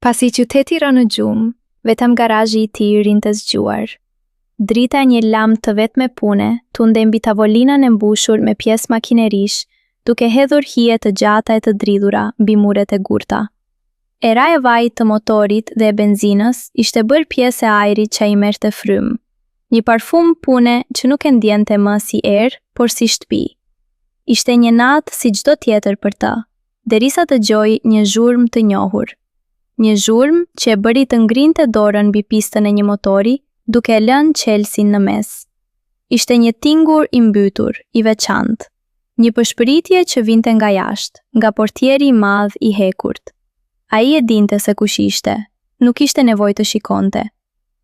Pasi qyteti ra në gjumë, vetëm garazhi i tij rinte zgjuar. Drita një lam të vetë me pune, tunde mbi tavolinën e mbushur me pjesë makinerish, duke hedhur hije të gjata e të dridhura mbi muret e gurta. Era e vajit të motorit dhe e benzinës ishte bërë pjesë e ajrit që ai merrte frymë. Një parfum pune që nuk e ndjente më si erë, por si shtëpi. Ishte një natë si çdo tjetër për të, derisa dëgjoi një zhurmë të njohur. Një zhurmë që e bëri të ngrinte dorën mbi pistën e një motori, duke e lënë Chelsin në mes. Ishte një tingur i mbytur, i veçantë. Një përshpëritje që vinte nga jashtë, nga portieri i madh i hekurt. Ai e dinte se kush ishte, nuk ishte nevojë të shikonte,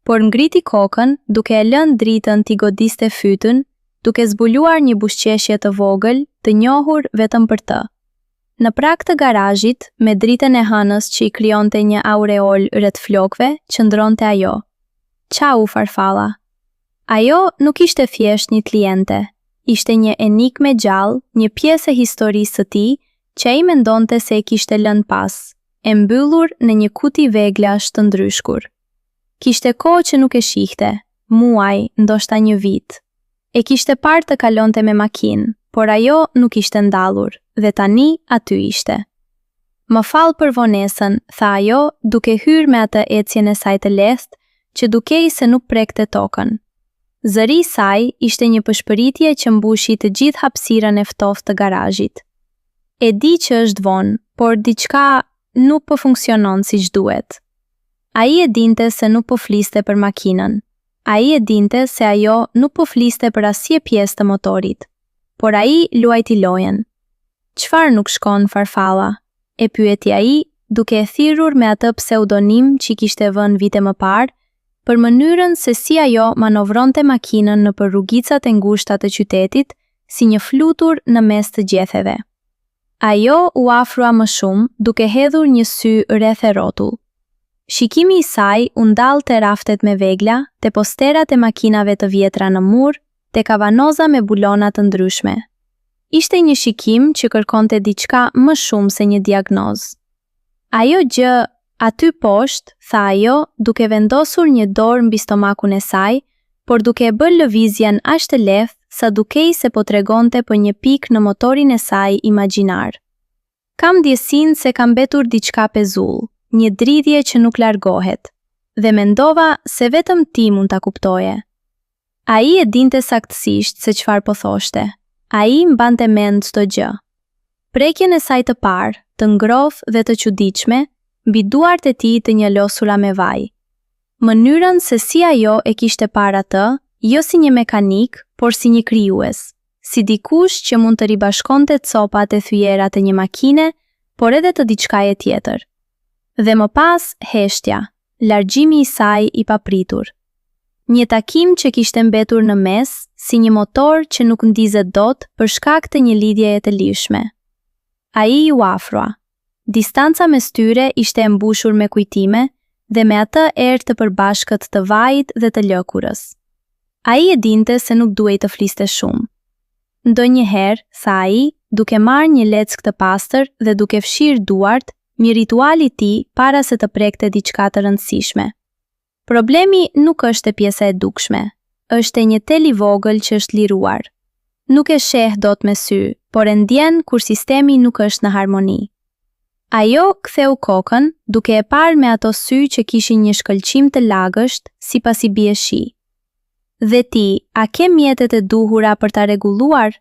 por ngriti kokën duke e lënë dritën t'i godiste fytyn, duke zbuluar një bushqeshje të vogël, të njohur vetëm për të. Në prag të garazhit, me dritën e hënës që i krijonte një aureol rreth flokëve, qëndronte ajo. Çau farfalla. Ajo nuk ishte thjesht një kliente, ishte një enigme gjallë, një pjesë e historisë së tij që ai mendonte se e kishte lënë pas, e mbyllur në një kuti veglash të ndryshkur. Kishte kohë që nuk e shihte, muaj, ndoshta një vit. E kishte parë të kalonte me makinë, por ajo nuk ishte ndallur, dhe tani aty ishte. Më fal për vonesën, tha ajo, duke hyrë me atë ecjen e saj të lehtë, që dukej se nuk prekte tokën. Zëri i saj ishte një përshpëritje që mbushi të gjithë hapësirën e ftoftë të garazhit. E di që është vonë, por diçka nuk po funksionon siç duhet. Ai e dinte se nuk po fliste për makinën. Ai e dinte se ajo nuk po fliste për asnjë pjesë të motorit. Por ai luajti lojën. Çfarë nuk shkon farfalla? E pyeti ai, duke e thirrur me atë pseudonim që kishte vënë vite më parë, për mënyrën se si ajo manovronte makinën nëpër rrugicat e ngushta të qytetit, si një flutur në mes të gjetheve. Ajo u afrua më shumë, duke hedhur një sy rreth e rrotull. Shikimi i saj u ndall te raftet me vegla, te posterat e makinave të vjetra në mur, te kavanoza me bulona të ndryshme. Ishte një shikim që kërkonte diçka më shumë se një diagnozë. Ajo gjë aty poshtë, tha ajo, duke vendosur një dorë mbi stomakun e saj, por duke e bërë lëvizjen aq të lehtë sa dukej se po tregonte për një pikë në motorin e saj imagjinar. Kam ndjesinë se kam mbetur diçka pezull, një dridhje që nuk largohet, dhe mendova se vetëm ti mund ta kuptoje. Ai e dinte saktësisht se çfarë po thoshte. Ai mbante mend çdo gjë. Prekjen e saj të parë, të ngrohtë dhe të çuditshme, mbi duart e tij të njolosura me vaj. Mënyrën se si ajo e kishte parë atë, jo si një mekanik, por si një krijues, si dikush që mund të ribashkonte copat e thyera të një makine, por edhe të diçkaje tjetër. Dhe më pas, heshtja, largjimi i saj i papritur. Një takim që kishte mbetur në mes, si një motor që nuk ndizet dot për shkak të një lidhjeje të lirshme. Ai u afrua. Distanca mes tyre ishte e mbushur me kujtime dhe me atë erë të përbashkët të vajit dhe të lëkurës. Ai e dinte se nuk duhej të fliste shumë. Ndonjëherë, tha ai, duke marrë një leckë të pastër dhe duke fshirë duart, një ritual i tij para se të prekte diçka të rëndësishme. Problemi nuk është e pjesa e dukshme, është e një tel i vogël që është liruar. Nuk e sheh dot me sy, por e ndjen kur sistemi nuk është në harmoni. Ajo ktheu kokën, duke e parë me ato sy që kishin një shkëlqim të lagësht, sipas i bie shi. Dhe ti, a ke mjetet e duhura për ta rregulluar?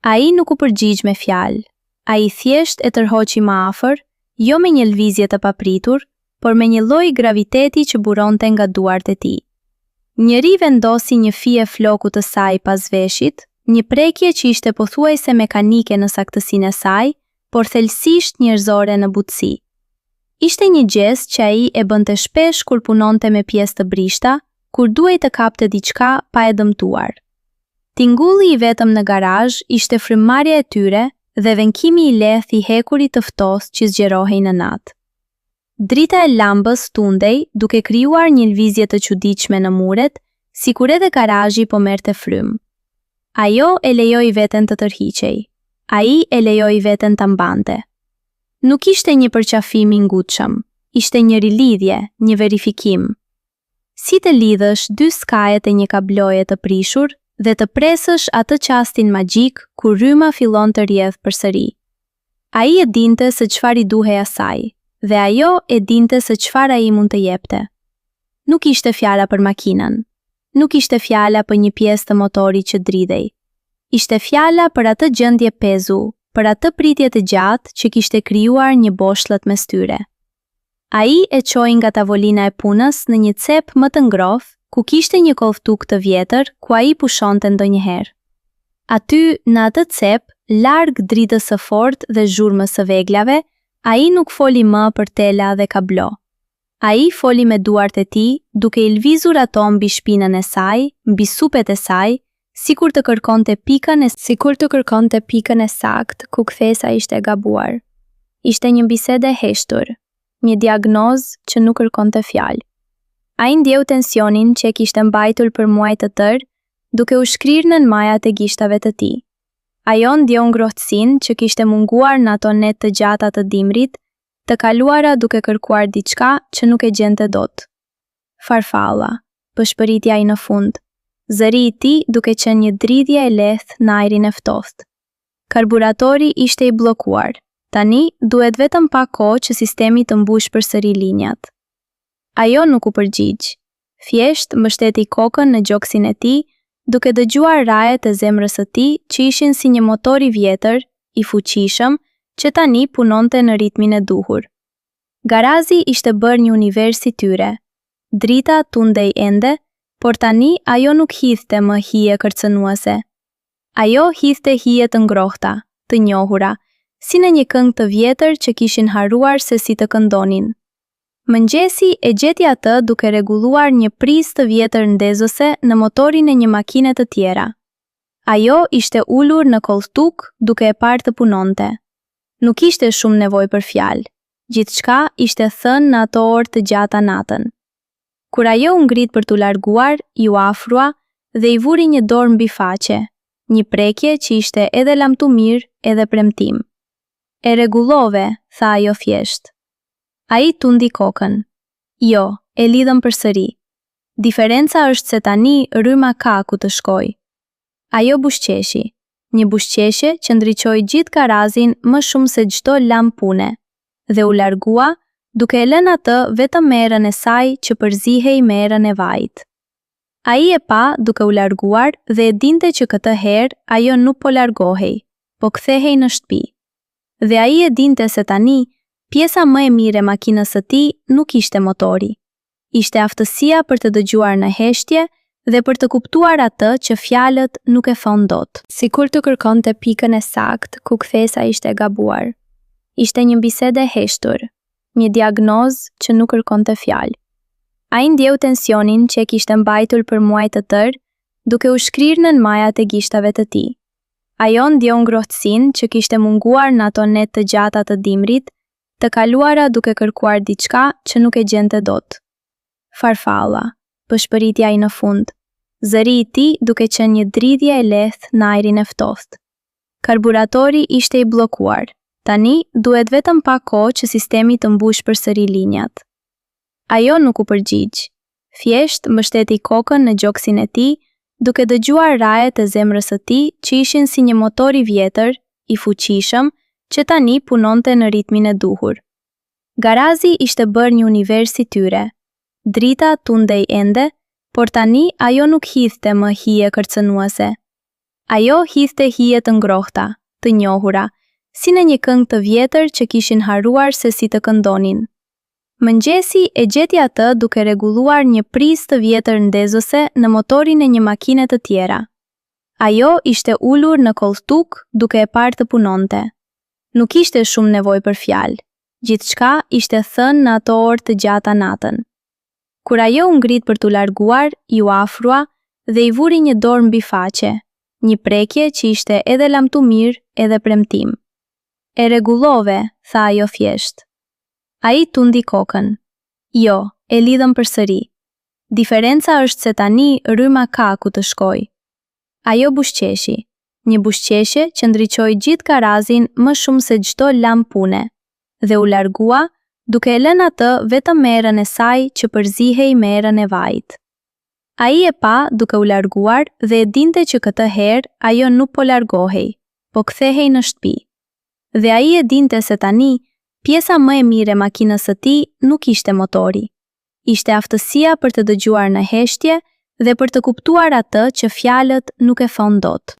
Ai nuk u përgjigj me fjalë. Ai thjesht e tërhoqi më afër, jo me një lëvizje të papritur, por me një lloj graviteti që buronte nga duart e tij. Njëri vendosi një fije flokut të saj pas veshit, një prekje që ishte pothuajse mekanike në saktësinë e saj, por thellësisht njerëzore në butësi. Ishte një gest që ai e bënte shpesh kur punonte me pjesë të brishta, kur duhej të kapte diçka pa e dëmtuar. Tingulli i vetëm në garazh ishte frymëmarrja e tyre dhe venkimi i lehtë i hekurit të ftohtë që zgjerohej në natë. Drita e lambës tundej duke krijuar një lëvizje të çuditshme në muret, sikur edhe garazhi po merrte frymë. Ajo e lejoi veten të tërhiqej. Ai e lejoi veten ta mbante. Nuk ishte një përqafim i ngutshëm, ishte një rilidhje, një verifikim. Si të lidhësh dy skajet e një kabloje të prishur dhe të presësh atë çastin magjik kur rryma fillon të rrjedh përsëri. Ai e dinte se çfarë i duhej asaj, dhe ajo e dinte se çfarë ai mund të jepte. Nuk ishte fjala për makinën, nuk ishte fjala për një pjesë të motorit që dridhej. Ishte fjala për atë gjendje pezu, për atë pritje të gjatë që kishte krijuar një boshllët mes tyre. Ai e çoi nga tavolina e punës në një cep më të ngrohtë, ku kishte një kolftuk të vjetër ku ai pushonte ndonjëherë. Aty, në atë cep, larg dritës së fortë dhe zhurmës së veglave, ai nuk foli më për tela dhe kablo. Ai foli me duart e tij, duke I lvizur ato mbi shpinën e saj, mbi supet e saj, sikur të kërkonte pikën e saktë ku kthesa ishte gabuar. Ishte një bisedë e heshtur, një diagnozë që nuk kërkonte fjalë. Ai ndjeu tensionin që e kishte mbajtur për muaj të tërë, duke u shkrirë nën majat e gishtave të tij. Ajo ndjeu ngrohtësinë që kishte munguar në ato net të gjata të dimrit, të kaluara duke kërkuar diçka që nuk e gjente dot. Farfalla, pëshpëriti ai në fund. Zëri I tij duke qenë një dridhje e lehtë në ajrin e ftohtë. Karburatori ishte I bllokuar. Tani duhet vetëm pak kohë që sistemi të mbush përsëri linjat. Ajo nuk u përgjigj. Thjesht mbështeti kokën në gjoksin e tij, duke dëgjuar rajet e zemrës së tij që ishin si një motor I vjetër, I fuqishëm, që tani punonte në ritmin e duhur. Garazi ishte bërë një univers I tyre. Drita tundej ende, por tani ajo nuk hidhte më hije kërcënuese. Ajo hidhte hije të ngrohta, të njohura, si në një këngë të vjetër që kishin haruar se si të këndonin. Mëngjesi e gjeti atë duke rregulluar një prizë të vjetër ndezëse në motorin e një makine të tjera. Ajo ishte ulur në koltuk duke e parë të punonte. Nuk ishte shumë nevojë për fjalë. Gjithçka ishte thënë në ato orë të gjata natën. Kur ajo u ngrit për t'u larguar, Ju afrua dhe I vuri një dorë mbi faqe, një prekje që ishte edhe lamtumir edhe premtim. E rregullove, tha ajo thjesht. Ai tundi kokën. Jo, e lidhëm përsëri. Diferenca është se tani rryma ka ku të shkojë. Ajo bushqeshi, një bushqeshje që ndriçoi gjithë garazin më shumë se çdo lam pune, dhe u largua, duke e lënë atë vetëm me erën e saj që përzihej me erën e vajit. Ai e pa duke u larguar dhe e dinte që këtë herë ajo nuk po largohej, po kthehej në shtëpi. Dhe ai e dinte se tani pjesa më e mirë e makinës së tij nuk ishte motori. Ishte aftësia për të dëgjuar në heshtje dhe për të kuptuar atë që fjalët nuk e thon dot. Sikur të kërkonte pikën e saktë ku kthesa ishte gabuar. Ishte një bisedë e heshtur, një diagnozë që nuk kërkonte fjalë. Ai ndjeu tensionin që e kishte mbajtur për muaj të tërë, duke u shkrirë nën majat e gishtave të tij. Ajo ndjeu ngrohtësinë që kishte munguar në ato net të gjata të dimrit, të kaluara duke kërkuar diçka që nuk e gjente dot. Farfalla, pëshpëriti ai në fund. Zëri I tij duke qenë një dridhje e lehtë në ajrin e ftohtë. Karburatori ishte I bllokuar. Tani duhet vetëm pak kohë që sistemi të mbush përsëri linjat. Ajo nuk u përgjigj. Thjesht mbështeti kokën në gjoksin e tij, duke dëgjuar rajet e zemrës së tij që ishin si një motor I vjetër, I fuqishëm, që tani punonte në ritmin e duhur. Garazi ishte bërë një univers I tyre. Drita tundej ende, por tani ajo nuk hidhte më hije kërcënuese. Ajo hidhte hije të ngrohta, të njohura, si në një këngë të vjetër që kishin haruar se si të këndonin. Mëngjesi e gjeti atë duke rregulluar një prizë të vjetër ndezëse në motorin e një makine të tjera. Ajo ishte ulur në koltuk duke e parë të punonte. Nuk ishte shumë nevojë për fjalë. Gjithçka ishte thënë në ato orë të gjata natën. Kur ajo u ngrit për t'u larguar, Ju afrua dhe I vuri një dorë mbi faqe, një prekje që ishte edhe lamtumir edhe premtim. E rregullove, tha ajo thjesht. Ai tundi kokën. Jo, e lidhëm përsëri. Diferenca është se tani rryma ka ku të shkojë. Ajo bushqeshi, një bushqeshje që ndriçoi gjithë garazin më shumë se çdo lam pune, dhe u largua, duke e lënë atë vetëm me erën e saj që përzihej me erën e vajit. Ai e pa duke u larguar dhe e dinte që këtë herë ajo nuk po largohej, po kthehej në shtëpi. Dhe ai e dinte se tani, pjesa më e mirë e makinës së tij nuk ishte motori. Ishte aftësia për të dëgjuar në heshtje dhe për të kuptuar atë që fjalët nuk e thon dot.